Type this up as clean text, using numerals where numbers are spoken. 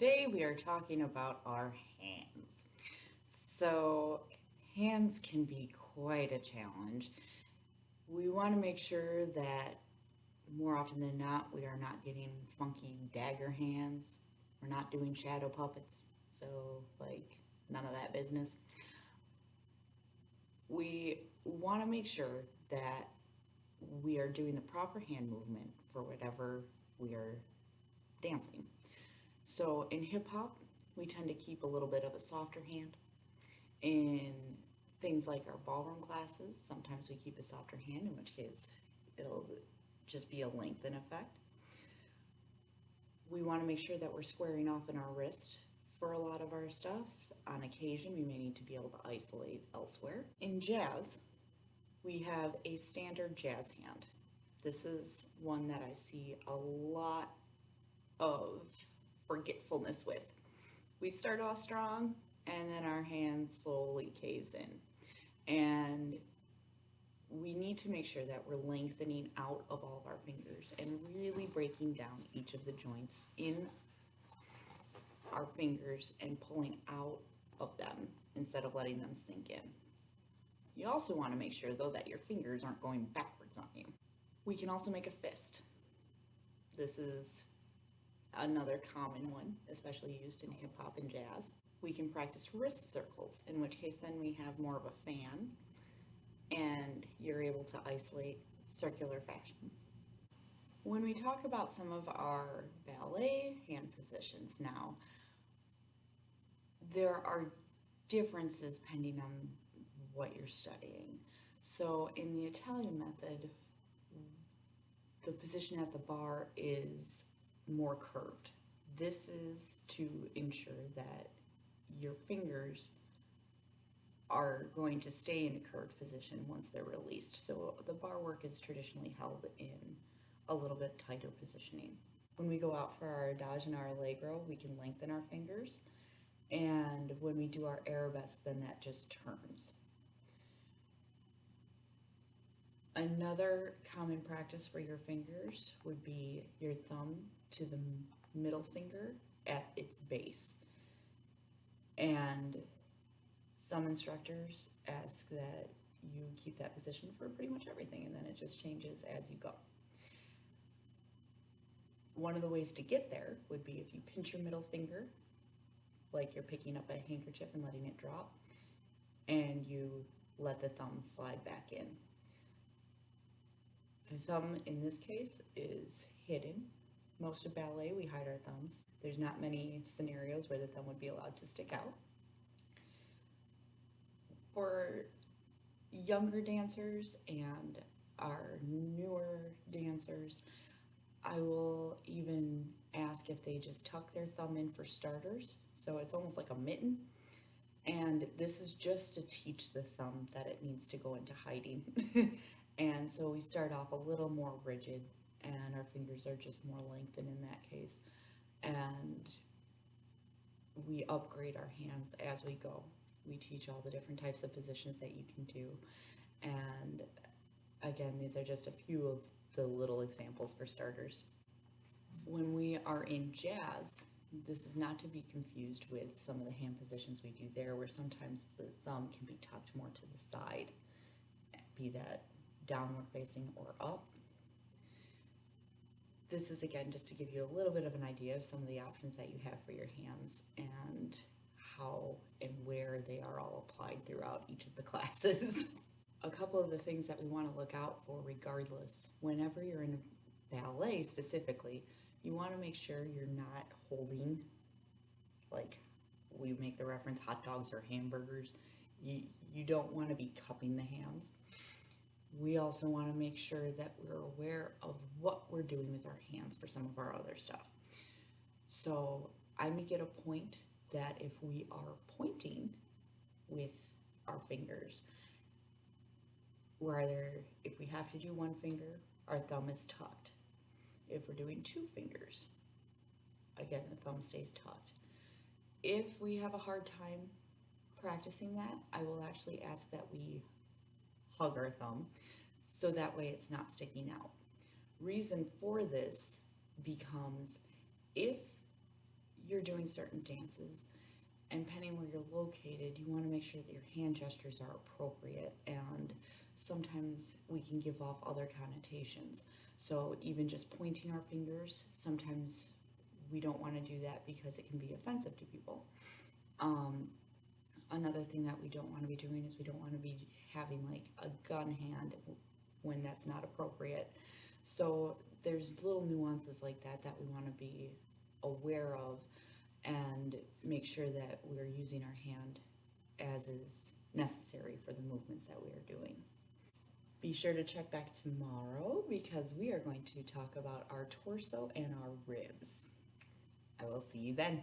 today we are talking about our hands. So, hands can be quite a challenge. We want to make sure that more often than not, we are not getting funky dagger hands. We're not doing shadow puppets. So, like, none of that business. We want to make sure that we are doing the proper hand movement for whatever we are dancing. So in hip hop, we tend to keep a little bit of a softer hand. In things like our ballroom classes, sometimes we keep a softer hand, in which case it'll just be a lengthen effect. We want to make sure that we're squaring off in our wrist for a lot of our stuff. On occasion, we may need to be able to isolate elsewhere. In jazz, we have a standard jazz hand. This is one that I see a lot of forgetfulness with. We start off strong and then our hand slowly caves in. And we need to make sure that we're lengthening out of all of our fingers and really breaking down each of the joints in our fingers and pulling out of them instead of letting them sink in. You also want to make sure though that your fingers aren't going backwards on you. We can also make a fist. This is another common one, especially used in hip hop and jazz. We can practice wrist circles, in which case then we have more of a fan and you're able to isolate circular fashions. When we talk about some of our ballet hand positions now, there are differences depending on what you're studying. So in the Italian method, the position at the bar is more curved. This is to ensure that your fingers are going to stay in a curved position once they're released. So the bar work is traditionally held in a little bit tighter positioning. When we go out for our adagio and our allegro, we can lengthen our fingers. And when we do our arabesque, then that just turns. Another common practice for your fingers would be your thumb to the middle finger at its base. And some instructors ask that you keep that position for pretty much everything, and then it just changes as you go. One of the ways to get there would be if you pinch your middle finger, like you're picking up a handkerchief and letting it drop, and you let the thumb slide back in. The thumb in this case is hidden. Most of ballet, we hide our thumbs. There's not many scenarios where the thumb would be allowed to stick out. For younger dancers and our newer dancers, I will even ask if they just tuck their thumb in for starters. So it's almost like a mitten. And this is just to teach the thumb that it needs to go into hiding. And so we start off a little more rigid and our fingers are just more lengthened in that case. And we upgrade our hands as we go. We teach all the different types of positions that you can do. And again, these are just a few of the little examples for starters. When we are in jazz, this is not to be confused with some of the hand positions we do there, where sometimes the thumb can be tucked more to the side, be that downward facing or up. This is again just to give you a little bit of an idea of some of the options that you have for your hands and how and where they are all applied throughout each of the classes. A couple of the things that we want to look out for regardless, whenever you're in ballet specifically, you want to make sure you're not holding, like we make the reference, hot dogs or hamburgers. You don't want to be cupping the hands. We also want to make sure that we're aware of what we're doing with our hands for some of our other stuff. So I make it a point that if we are pointing with our fingers, if we have to do one finger, our thumb is tucked. If we're doing two fingers, again, the thumb stays tucked. If we have a hard time practicing that, I will actually ask that we hug our thumb so that way it's not sticking out. Reason for this becomes if you're doing certain dances, and depending where you're located, you want to make sure that your hand gestures are appropriate, and sometimes we can give off other connotations. So even just pointing our fingers, sometimes we don't want to do that because it can be offensive to people. Another thing that we don't want to be doing is we don't want to be having like a gun hand when that's not appropriate. So there's little nuances like that that we want to be aware of and make sure that we're using our hand as is necessary for the movements that we are doing. Be sure to check back tomorrow because we are going to talk about our torso and our ribs. I will see you then.